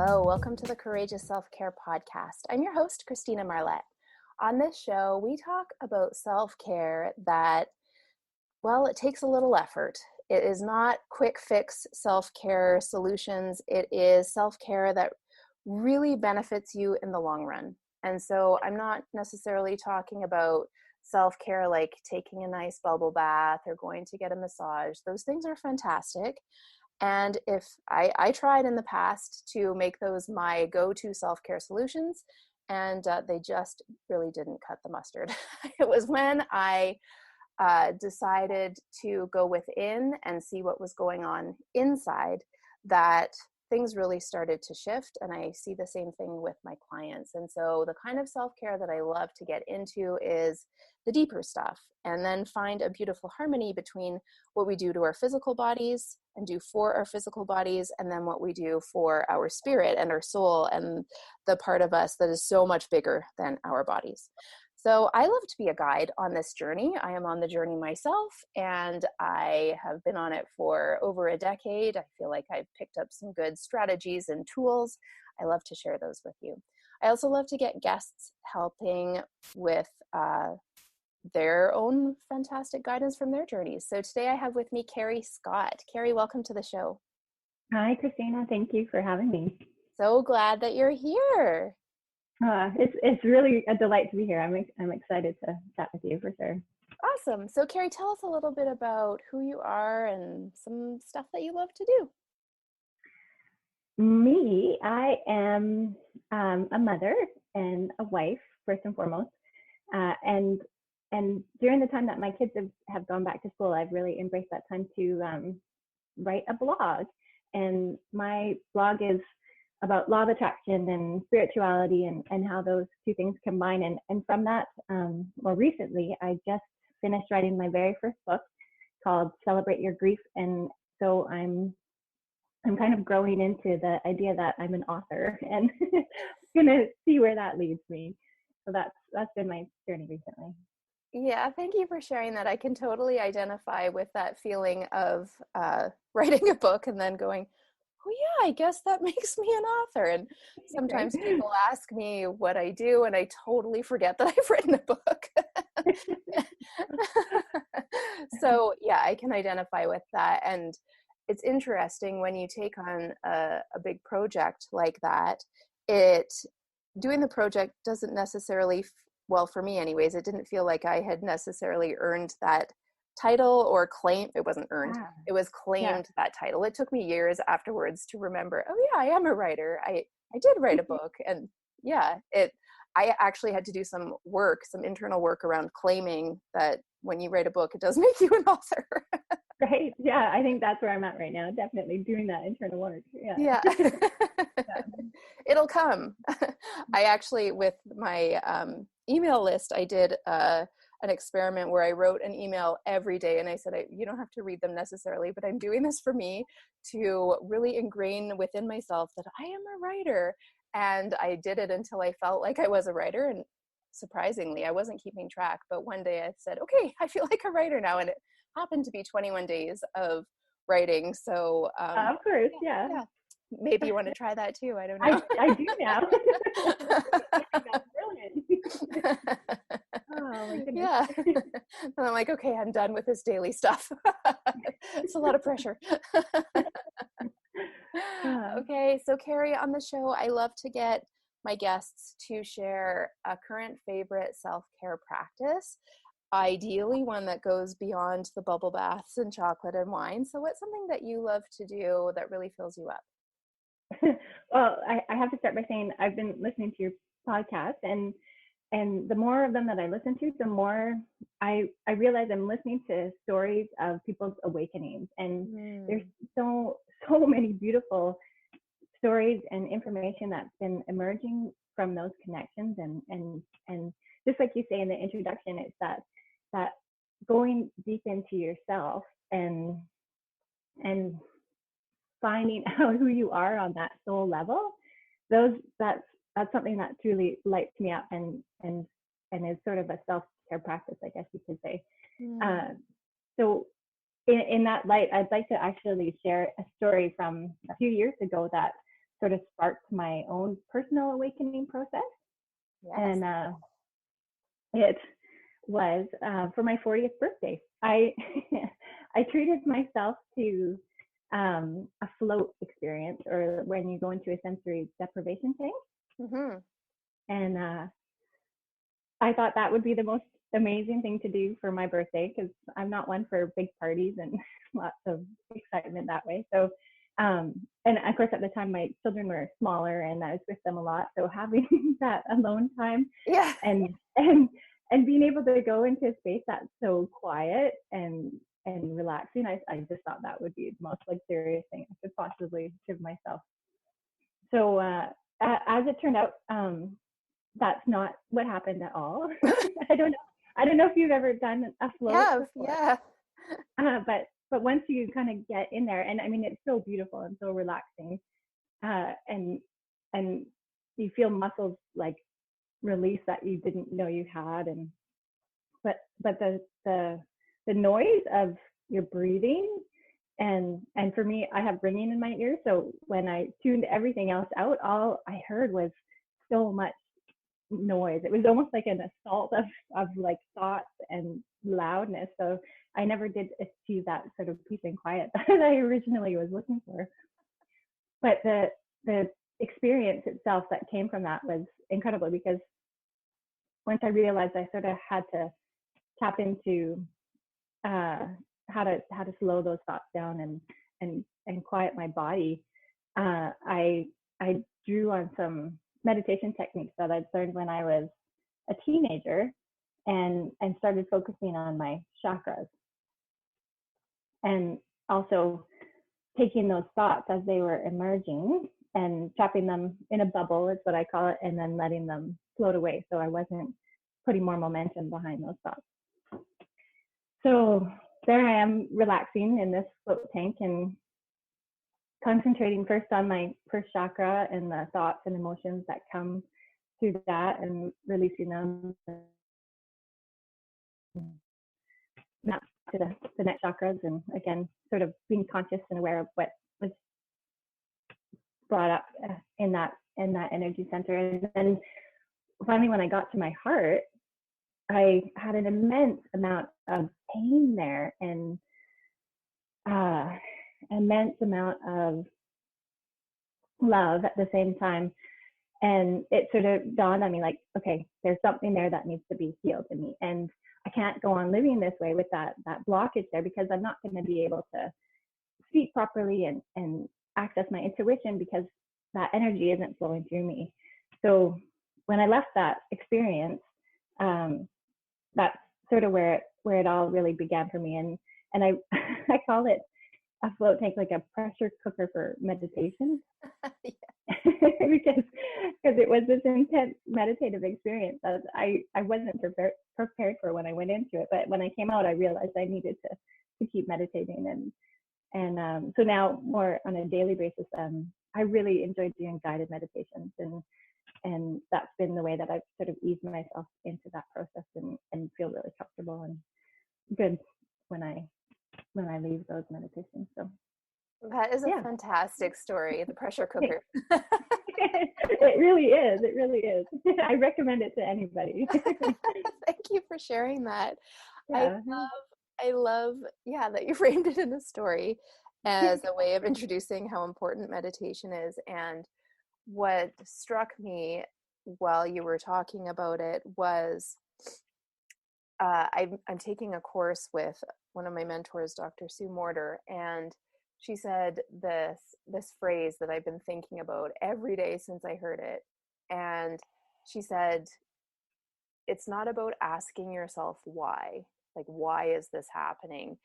Hello, welcome to the Courageous Self-Care podcast. I'm your host, Christina Marlette. On this show, we talk about self-care that, well, it takes a little effort. It is not quick fix self-care solutions. It is self-care that really benefits you in the long run. And so I'm not necessarily talking about self-care like taking a nice bubble bath or going to get a massage. Those things are fantastic. And if I tried in the past to make those my go-to self-care solutions, and they just really didn't cut the mustard. It was when I decided to go within and see what was going on inside that things really started to shift. And I see the same thing with my clients. And so the kind of self-care that I love to get into is the deeper stuff, and then find a beautiful harmony between what we do to our physical bodies and do for our physical bodies, and then what we do for our spirit and our soul and the part of us that is so much bigger than our bodies. So I love to be a guide on this journey. I am on the journey myself, and I have been on it for over a decade. I feel like I've picked up some good strategies and tools. I love to share those with you. I also love to get guests helping with their own fantastic guidance from their journeys. So today I have with me Kerri Scott. Kerri, welcome to the show. Hi, Christina. Thank you for having me. So glad that you're here. It's really a delight to be here. I'm excited to chat with you for sure. Awesome. So Kerri, tell us a little bit about who you are and some stuff that you love to do. Me, I am a mother and a wife, first and foremost. And during the time that my kids have gone back to school, I've really embraced that time to write a blog. And my blog is about law of attraction and spirituality and how those two things combine. And from that, more recently, I just finished writing my very first book called Celebrate Your Grief. And so I'm kind of growing into the idea that I'm an author and gonna see where that leads me. So that's been my journey recently. Yeah, thank you for sharing that. I can totally identify with that feeling of writing a book and then going, oh yeah, I guess that makes me an author. And sometimes people ask me what I do and I totally forget that I've written a book. So yeah, I can identify with that. And it's interesting when you take on a big project like that, doing the project doesn't necessarily, well, for me anyways, it didn't feel like I had necessarily earned that title or claim. It wasn't earned. It was claimed, that title. It took me years afterwards to remember, oh yeah, I am a writer. I did write a book. And yeah, I actually had to do some internal work around claiming that when you write a book, it does make you an author. Right. Yeah. I think that's where I'm at right now. Definitely doing that internal work. Yeah. It'll come. I actually, with my email list, I did an experiment where I wrote an email every day. And I said, you don't have to read them necessarily, but I'm doing this for me to really ingrain within myself that I am a writer. And I did it until I felt like I was a writer. And surprisingly, I wasn't keeping track. But one day I said, okay, I feel like a writer now. And it happened to be 21 days of writing. So of course, yeah. Maybe you want to try that too. I don't know. I do now. That's brilliant. Oh my goodness. Yeah. And I'm like, okay, I'm done with this daily stuff. It's a lot of pressure. Okay, so Kerri, on the show, I love to get my guests to share a current favorite self-care practice, ideally one that goes beyond the bubble baths and chocolate and wine. So what's something that you love to do that really fills you up? Well, I have to start by saying I've been listening to your podcast, and the more of them that I listen to, the more I realize I'm listening to stories of people's awakenings, and there's so many beautiful stories and information that's been emerging from those connections, and just like you say in the introduction, it's that going deep into yourself and finding out who you are on that soul level. That's something that truly lights me up and is sort of a self-care practice, I guess you could say. So in that light, I'd like to actually share a story from a few years ago that sort of sparked my own personal awakening process. Yes. And it was for my 40th birthday. I I treated myself to a float experience, or when you go into a sensory deprivation tank. Mm-hmm. And I thought that would be the most amazing thing to do for my birthday, because I'm not one for big parties and lots of excitement that way. So, and of course, at the time, my children were smaller and I was with them a lot. So having that alone time, Yeah. and being able to go into a space that's so quiet and relaxing, I just thought that would be the most luxurious thing I could possibly give myself. So as it turned out, that's not what happened at all. I don't know if you've ever done a float before. Yeah. But once you kind of get in there, and I mean, it's so beautiful and so relaxing, and you feel muscles like release that you didn't know you had, and but the noise of your breathing, and for me, I have ringing in my ears, so when I tuned everything else out, all I heard was so much noise. It was almost like an assault of like thoughts and loudness. So I never did achieve that sort of peace and quiet that I originally was looking for. But the experience itself that came from that was incredible, because once I realized I sort of had to tap into how to slow those thoughts down and quiet my body, I drew on some meditation techniques that I'd learned when I was a teenager, and started focusing on my chakras, and also taking those thoughts as they were emerging and trapping them in a bubble, is what I call it, and then letting them float away, so I wasn't putting more momentum behind those thoughts. So there I am, relaxing in this float tank and concentrating first on my first chakra and the thoughts and emotions that come through that, and releasing them, not to the next chakras, and again, sort of being conscious and aware of what was brought up in that energy center. And then finally, when I got to my heart, I had an immense amount of pain there, and immense amount of love at the same time. And it sort of dawned on me, like, okay, there's something there that needs to be healed in me, and I can't go on living this way with that blockage there, because I'm not going to be able to speak properly and access my intuition, because that energy isn't flowing through me. So when I left that experience, that's sort of where it all really began for me. And I I call it a float tank, like a pressure cooker for meditation. because it was this intense meditative experience that I wasn't prepared for when I went into it. But when I came out, I realized I needed to keep meditating, and so now, more on a daily basis, I really enjoy doing guided meditations, and that's been the way that I've sort of eased myself into that process, and feel really comfortable and good when I leave those meditations. So That is a fantastic story, the pressure cooker. It really is. It really is. I recommend it to anybody. Thank you for sharing that. Yeah. I love, that you framed it in a story as a way of introducing how important meditation is. And what struck me while you were talking about it was I'm taking a course with one of my mentors, Dr. Sue Morter, and she said this phrase that I've been thinking about every day since I heard it. And she said, it's not about asking yourself why, like, why is this happening?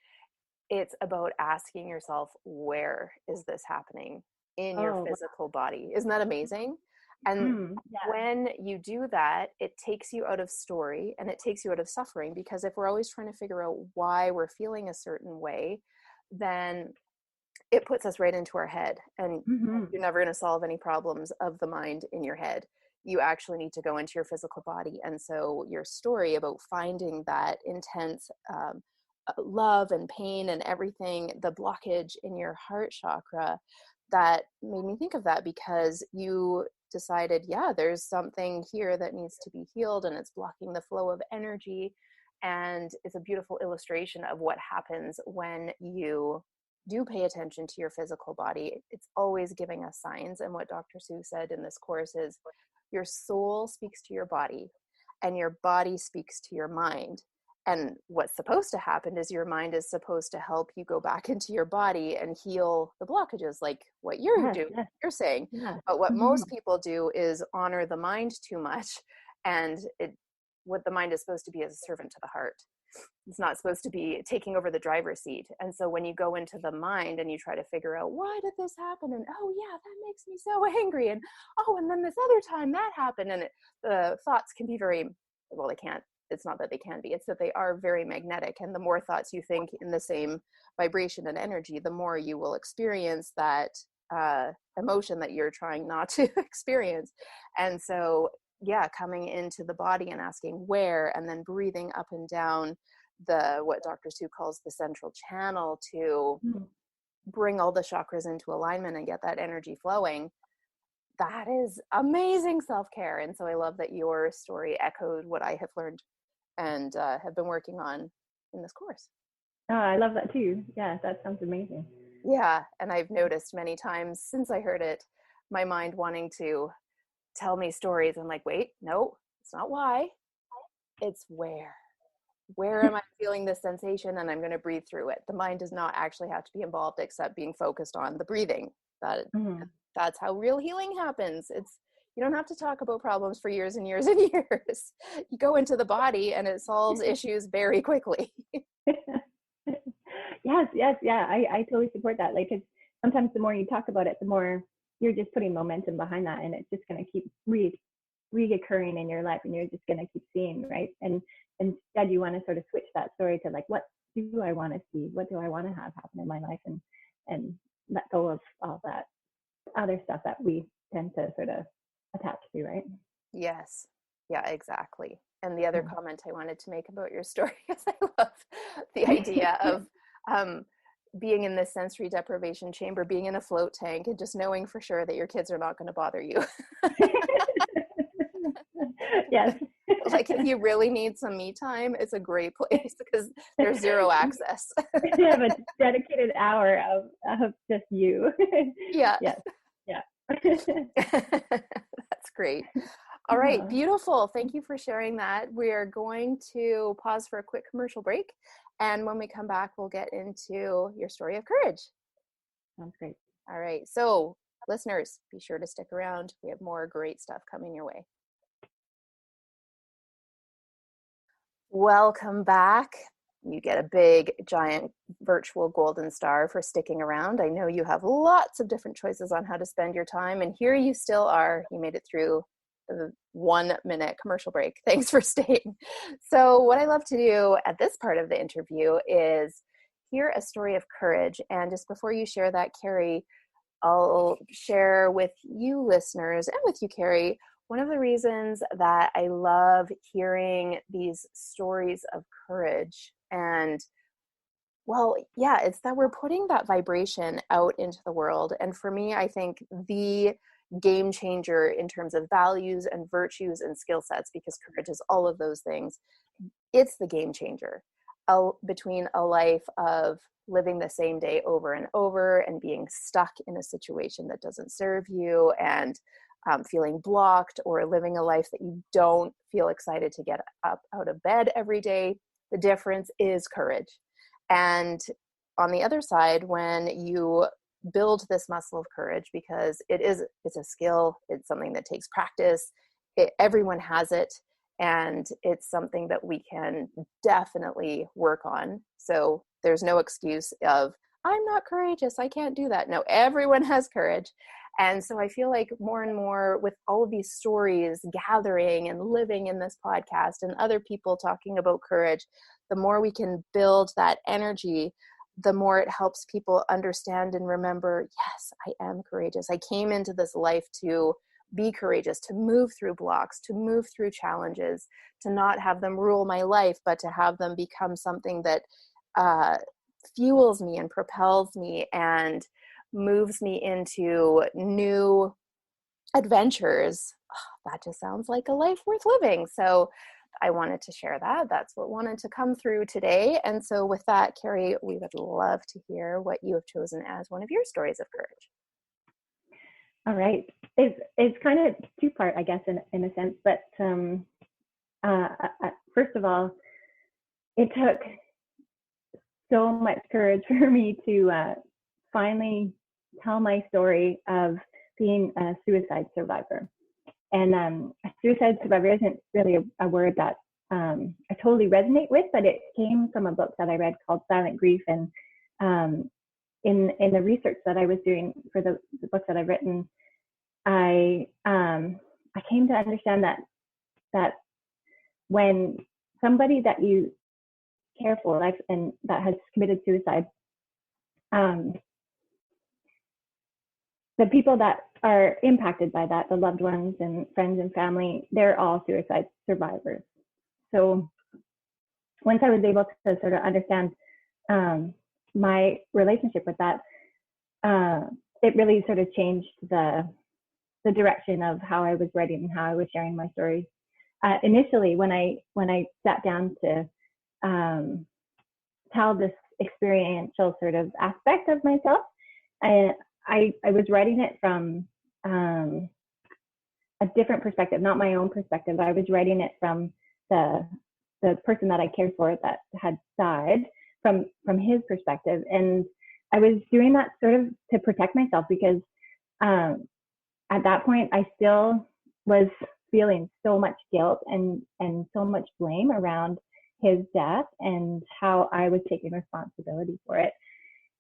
It's about asking yourself, where is this happening in your physical body? Isn't that amazing? And when you do that, it takes you out of story, and it takes you out of suffering, because if we're always trying to figure out why we're feeling a certain way, then it puts us right into our head, and you're never going to solve any problems of the mind in your head. You actually need to go into your physical body. And so your story about finding that intense love and pain and everything, the blockage in your heart chakra, that made me think of that, because you decided, yeah, there's something here that needs to be healed and it's blocking the flow of energy. And it's a beautiful illustration of what happens when you do pay attention to your physical body. It's always giving us signs. And what Dr. Sue said in this course is your soul speaks to your body and your body speaks to your mind. And what's supposed to happen is your mind is supposed to help you go back into your body and heal the blockages, like what you're doing, you're saying. But what most people do is honor the mind too much. And what the mind is supposed to be is a servant to the heart. It's not supposed to be taking over the driver's seat. And so when you go into the mind and you try to figure out, why did this happen? And, oh yeah, that makes me so angry. And, oh, and then this other time that happened. And the thoughts can be very, well, they can't. It's not that they can be, it's that they are very magnetic. And the more thoughts you think in the same vibration and energy, the more you will experience that emotion that you're trying not to experience. And so, yeah, coming into the body and asking where, and then breathing up and down what Dr. Sue calls the central channel to bring all the chakras into alignment and get that energy flowing. That is amazing self-care. And so I love that your story echoed what I have learned and have been working on in this course. Oh, I love that too. Yeah, that sounds amazing. Yeah, and I've noticed many times since I heard it, my mind wanting to tell me stories. I'm like, wait, no, it's not why, it's where. Where am I feeling this sensation? And I'm going to breathe through it. The mind does not actually have to be involved except being focused on the breathing. That's how real healing happens. You don't have to talk about problems for years and years and years. You go into the body and it solves issues very quickly. Yes. Yeah. I totally support that. Like, 'cause sometimes the more you talk about it, the more you're just putting momentum behind that, and it's just going to keep reoccurring in your life, and you're just going to keep seeing, right? And instead you want to sort of switch that story to like, what do I want to see? What do I want to have happen in my life? And let go of all that other stuff that we tend to sort of attach to, right? Yes. Yeah, exactly. And the other comment I wanted to make about your story is I love the idea of being in this sensory deprivation chamber, being in a float tank, and just knowing for sure that your kids are not going to bother you. Yes. Like, if you really need some me time, it's a great place because there's zero access. You have a dedicated hour of just you. Yeah. Yes. Yeah. That's great. All right, beautiful. Thank you for sharing that. We're going to pause for a quick commercial break. And when we come back, we'll get into your story of courage. Sounds great. All right. So listeners, be sure to stick around. We have more great stuff coming your way. Welcome back. You get a big, giant virtual golden star for sticking around. I know you have lots of different choices on how to spend your time, and here you still are. You made it through the 1 minute commercial break. Thanks for staying. So what I love to do at this part of the interview is hear a story of courage. And just before you share that, Kerri, I'll share with you listeners and with you, Kerri, one of the reasons that I love hearing these stories of courage. And well, yeah, it's that we're putting that vibration out into the world. And for me, I think the game changer in terms of values and virtues and skill sets, because courage is all of those things, it's the game changer between a life of living the same day over and over and being stuck in a situation that doesn't serve you and feeling blocked, or living a life that you don't feel excited to get up out of bed every day. The difference is courage. And on the other side, when you build this muscle of courage, because it's a skill, it's something that takes practice, everyone has it, and it's something that we can definitely work on. So there's no excuse of, I'm not courageous, I can't do that. No, everyone has courage. And so I feel like more and more with all of these stories gathering and living in this podcast and other people talking about courage, the more we can build that energy, the more it helps people understand and remember, yes, I am courageous. I came into this life to be courageous, to move through blocks, to move through challenges, to not have them rule my life, but to have them become something that fuels me and propels me and moves me into new adventures, that just sounds like a life worth living. So I wanted to share that. That's what wanted to come through today. And so with that, Kerri, we would love to hear what you have chosen as one of your stories of courage. All right. It's kind of two-part, I guess, in a sense. But first of all, it took so much courage for me to finally tell my story of being a suicide survivor. And a suicide survivor isn't really a word that I totally resonate with, but it came from a book that I read called Silent Grief. And in the research that I was doing for the book that I've written, I came to understand that when somebody that you care for, like, and that has committed suicide, the people that are impacted by that, the loved ones and friends and family, they're all suicide survivors. So once I was able to sort of understand my relationship with that, it really sort of changed the direction of how I was writing and how I was sharing my story. Initially, when I sat down to tell this experiential sort of aspect of myself, I was writing it from a different perspective, not my own perspective. I was writing it from the person that I cared for that had died, from his perspective. And I was doing that sort of to protect myself, because at that point I still was feeling so much guilt and so much blame around his death and how I was taking responsibility for it.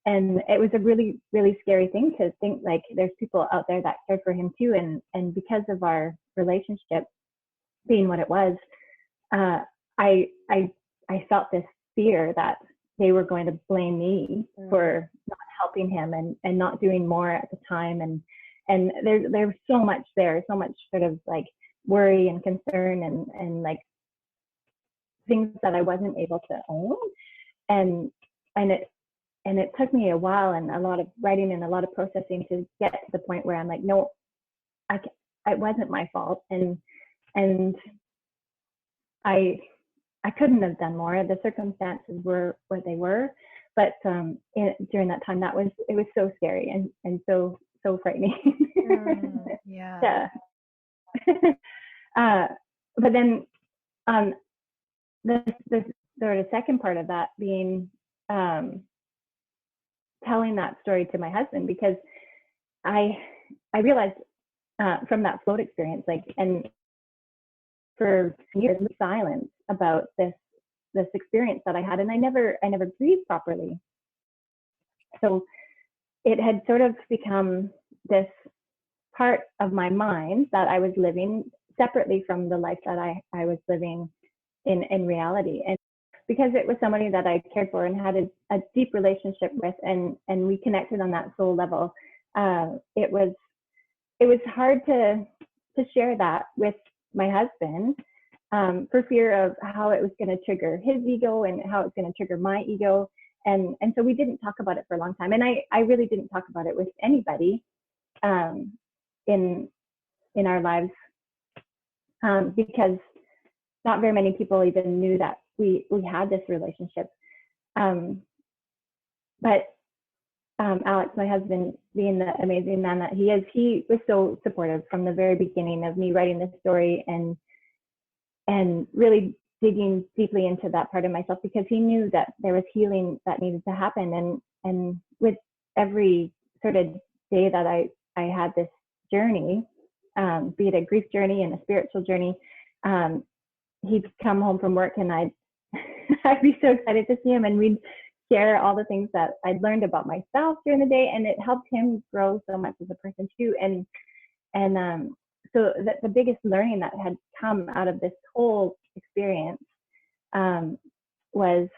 And it was a really, really scary thing to think, like, there's people out there that cared for him too. And because of our relationship being what it was, I felt this fear that they were going to blame me for not helping him and not doing more at the time. And there's so much there, so much sort of like worry and concern and like things that I wasn't able to own. And it took me a while and a lot of writing and a lot of processing to get to the point where I'm like, no, it wasn't my fault. And I couldn't have done more. The circumstances were what they were. But during that time, it was so scary and so frightening. Yeah. But then the sort of second part of that being telling that story to my husband, because I realized from that float experience, like, and for years, silence about this experience that I had, and I never breathed properly. So it had sort of become this part of my mind that I was living separately from the life that I was living in reality. And because it was somebody that I cared for and had a deep relationship with, and we connected on that soul level, it was hard to share that with my husband, for fear of how it was going to trigger his ego and how it's going to trigger my ego. And so we didn't talk about it for a long time. And I really didn't talk about it with anybody in our lives, because not very many people even knew that we had this relationship. But Alex, my husband, being the amazing man that he is, he was so supportive from the very beginning of me writing this story and really digging deeply into that part of myself, because he knew that there was healing that needed to happen. And with every sort of day that I had this journey, be it a grief journey and a spiritual journey, he'd come home from work and I'd be so excited to see him, and we'd share all the things that I'd learned about myself during the day, and it helped him grow so much as a person too. And so the biggest learning that had come out of this whole experience was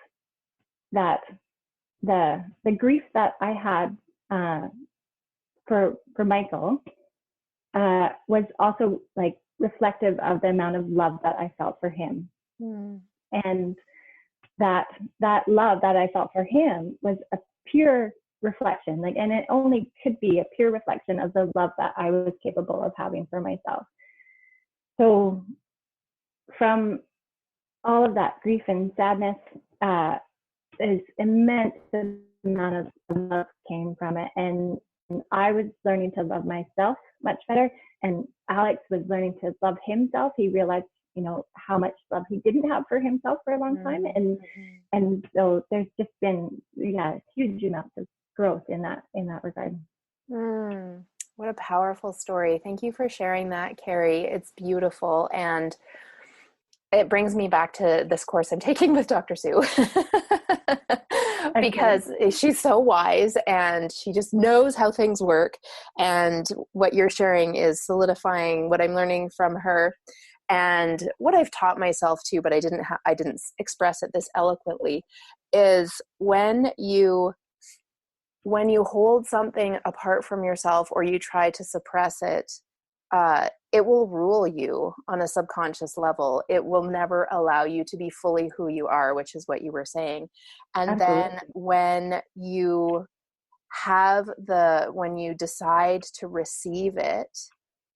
that the grief that I had for Michael was also like reflective of the amount of love that I felt for him. And that love that I felt for him was a pure reflection, like, and it only could be a pure reflection of the love that I was capable of having for myself. So from all of that grief and sadness, is immense amount of love came from it. And I was learning to love myself much better. And Alex was learning to love himself. He realized, how much love he didn't have for himself for a long time. And so there's just been, huge amounts of growth in that regard. What a powerful story. Thank you for sharing that, Kerri. It's beautiful. And it brings me back to this course I'm taking with Dr. Sue because she's so wise and she just knows how things work. And what you're sharing is solidifying what I'm learning from her and what I've taught myself too, but I didn't express it this eloquently, is when you hold something apart from yourself or you try to suppress it, it will rule you on a subconscious level. It will never allow you to be fully who you are, which is what you were saying. And Absolutely. then when you decide to receive it,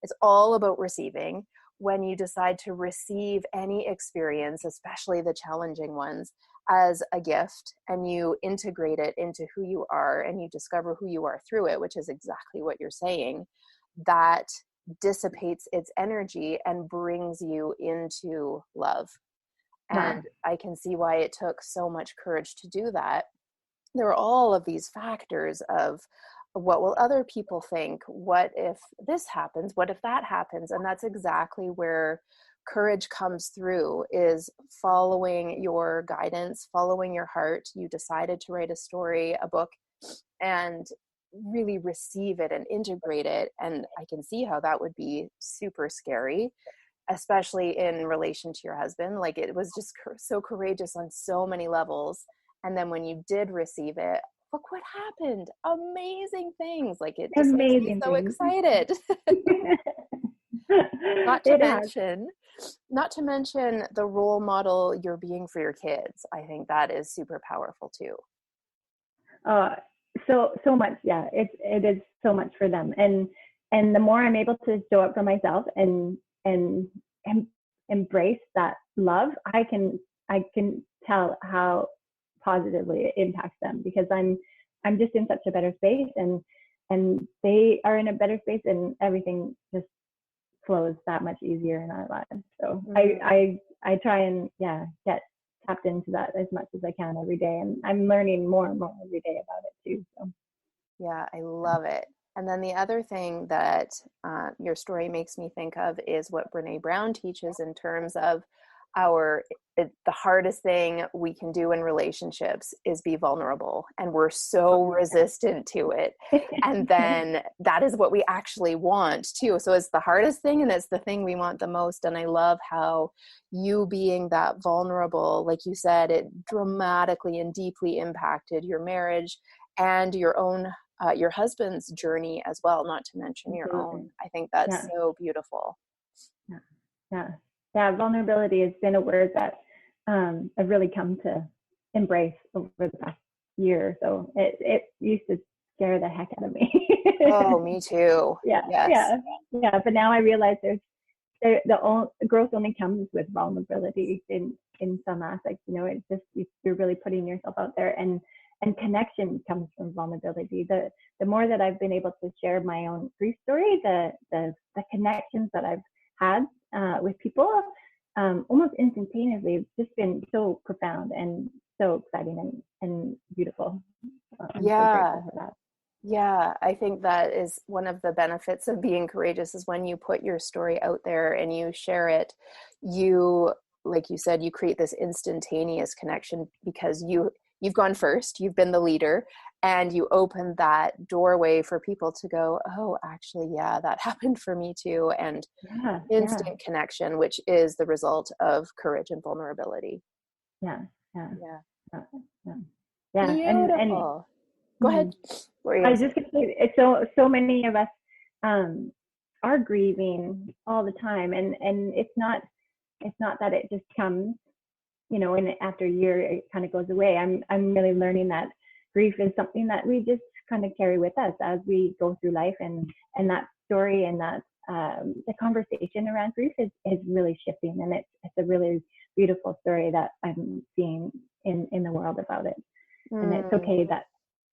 it's all about receiving. When you decide to receive any experience, especially the challenging ones, as a gift, and you integrate it into who you are and you discover who you are through it, which is exactly what you're saying, that dissipates its energy and brings you into love. And I can see why it took so much courage to do that. There are all of these factors of what will other people think? What if this happens? What if that happens? And that's exactly where courage comes through, is following your guidance, following your heart. You decided to write a story, a book, and really receive it and integrate it. And I can see how that would be super scary, especially in relation to your husband. Like, it was just so courageous on so many levels. And then when you did receive it, look what happened. Amazing things. Like, it just makes me so excited. Not to mention the role model you're being for your kids. I think that is super powerful too. So much. Yeah, it is so much for them. And the more I'm able to show up for myself and embrace that love, I can tell how positively it impacts them, because I'm just in such a better space, and they are in a better space, and everything just flows that much easier in our lives. So I try and get tapped into that as much as I can every day, and I'm learning more and more every day about it too. So yeah, I love it. And then the other thing that your story makes me think of is what Brene Brown teaches in terms of the hardest thing we can do in relationships is be vulnerable. And we're so resistant to it. And then that is what we actually want too. So it's the hardest thing, and it's the thing we want the most. And I love how you being that vulnerable, like you said, it dramatically and deeply impacted your marriage and your own your husband's journey as well, not to mention your own. I think that's so beautiful. Yeah, vulnerability has been a word that I've really come to embrace over the past year or so. It used to scare the heck out of me. Oh, me too. Yeah. But now I realize the growth only comes with vulnerability in some aspects. It's just, you're really putting yourself out there, and connection comes from vulnerability. The more that I've been able to share my own grief story, the connections that I've had with people almost instantaneously, it's just been so profound and so exciting and beautiful. I'm so grateful for that. Yeah, I think that is one of the benefits of being courageous, is when you put your story out there and you share it, like you said, you create this instantaneous connection, because you've gone first, you've been the leader, and you open that doorway for people to go, oh, actually, yeah, that happened for me too. And instant connection, which is the result of courage and vulnerability. Yeah. Beautiful. Go ahead. I was just going to say, it's so many of us are grieving all the time, and it's not that it just comes, and after a year it kind of goes away. I'm really learning that grief is something that we just kind of carry with us as we go through life. And that story and that the conversation around grief is really shifting, and it's a really beautiful story that I'm seeing in the world about it. And it's okay that,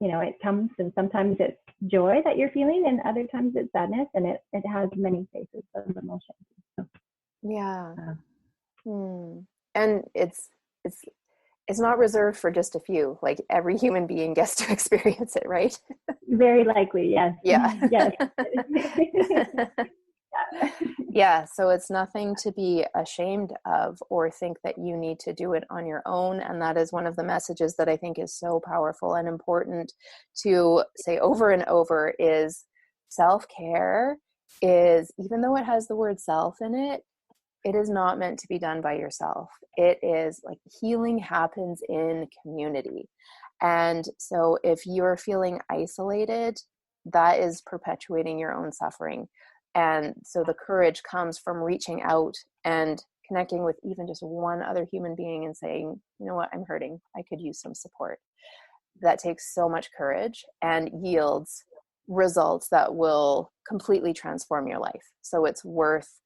you know, it comes, and sometimes it's joy that you're feeling, and other times it's sadness, and it has many faces of emotion. So, yeah. And it's not reserved for just a few. Like, every human being gets to experience it, right? Very likely, yes. Yeah. Yes. Yeah, so it's nothing to be ashamed of or think that you need to do it on your own. And that is one of the messages that I think is so powerful and important to say over and over is self-care is, even though it has the word self in it, it is not meant to be done by yourself. It is like healing happens in community. And so if you're feeling isolated, that is perpetuating your own suffering. And so the courage comes from reaching out and connecting with even just one other human being and saying, you know what, I'm hurting. I could use some support. That takes so much courage and yields results that will completely transform your life. So it's worth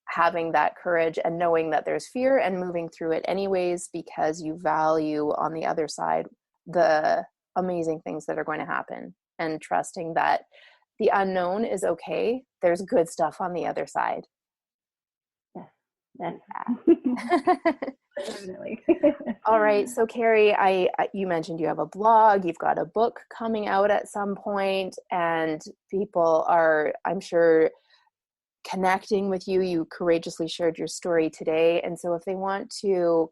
having that courage and knowing that there's fear and moving through it anyways, because you value on the other side the amazing things that are going to happen, and trusting that the unknown is okay. There's good stuff on the other side. Yes. Definitely. All right. So Kerri, you mentioned you have a blog, you've got a book coming out at some point, and people are, I'm sure, connecting with you. You courageously shared your story today. And so if they want to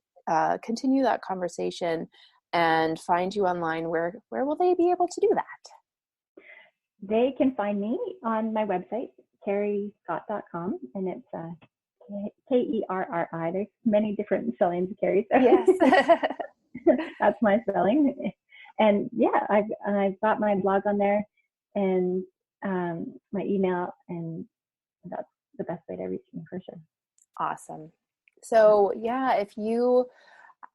continue that conversation and find you online, where will they be able to do that? They can find me on my website, kerriscott.com, and it's Kerri. There's many different spellings of Kerri. So Yes. that's my spelling. And yeah, I've got my blog on there, and my email, and that's the best way to reach me for sure. Awesome. So yeah, if you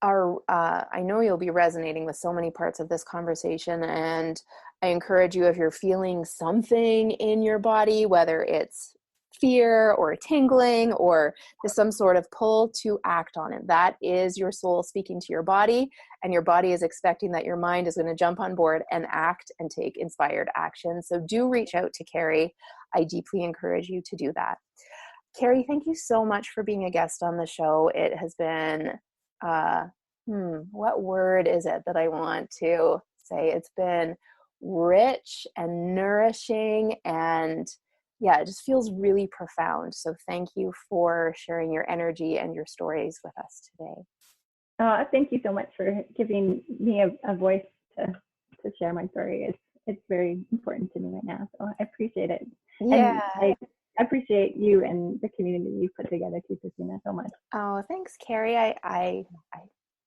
are, I know you'll be resonating with so many parts of this conversation, and I encourage you, if you're feeling something in your body, whether it's fear or tingling or just some sort of pull, to act on it. That is your soul speaking to your body, and your body is expecting that your mind is going to jump on board and act and take inspired action. So do reach out to Kerri. I deeply encourage you to do that. Kerri, thank you so much for being a guest on the show. It has been, what word is it that I want to say? It's been rich and nourishing, and yeah, it just feels really profound. So thank you for sharing your energy and your stories with us today. Thank you so much for giving me a voice to share my story. It's very important to me right now, so I appreciate it. Yeah. And I appreciate you and the community you've put together too, Christina, so much. Oh, thanks, Kerri.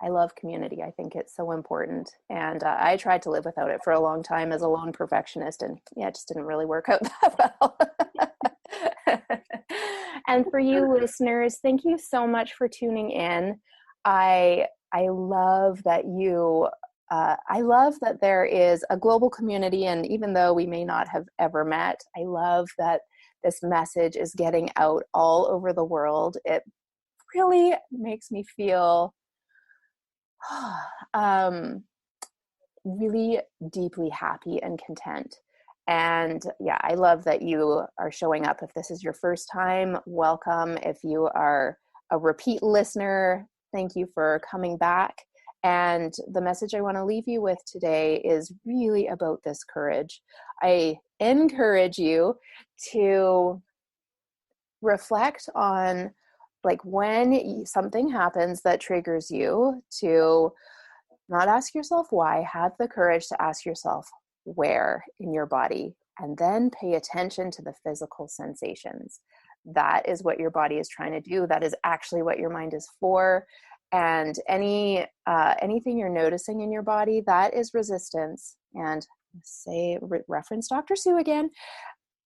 I love community. I think it's so important. And I tried to live without it for a long time as a lone perfectionist, and yeah, it just didn't really work out that well. And for you listeners, thank you so much for tuning in. I love that I love that there is a global community, and even though we may not have ever met, I love that this message is getting out all over the world. It really makes me feel really deeply happy and content. And yeah, I love that you are showing up. If this is your first time, welcome. If you are a repeat listener, thank you for coming back. And the message I want to leave you with today is really about this courage. I encourage you to reflect on, like, when something happens that triggers you, to not ask yourself why, have the courage to ask yourself where in your body, and then pay attention to the physical sensations. That is what your body is trying to do. That is actually what your mind is for. And anything you're noticing in your body, that is resistance. And reference Dr. Sue again.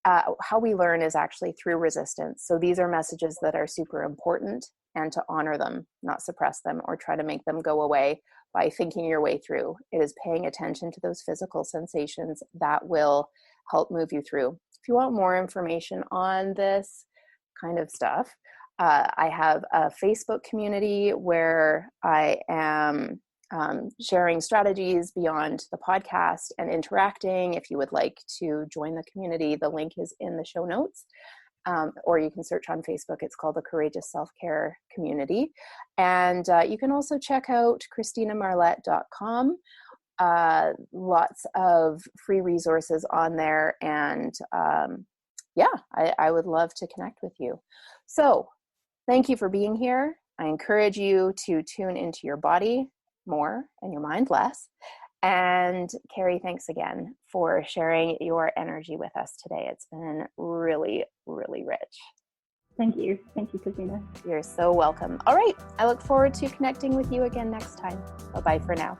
How we learn is actually through resistance. So these are messages that are super important. and to honor them, not suppress them or try to make them go away by thinking your way through. It is paying attention to those physical sensations that will help move you through. If you want more information on this kind of stuff, I have a Facebook community where I am sharing strategies beyond the podcast and interacting. If you would like to join the community, the link is in the show notes. Or you can search on Facebook. It's called the Courageous Self-Care Community. And you can also check out ChristinaMarlette.com. Lots of free resources on there. And I would love to connect with you. So thank you for being here. I encourage you to tune into your body more and your mind less. And Kerri, thanks again for sharing your energy with us today. It's been really, really rich. Thank you. Thank you, Christina. You're so welcome. All right. I look forward to connecting with you again next time. Bye-bye for now.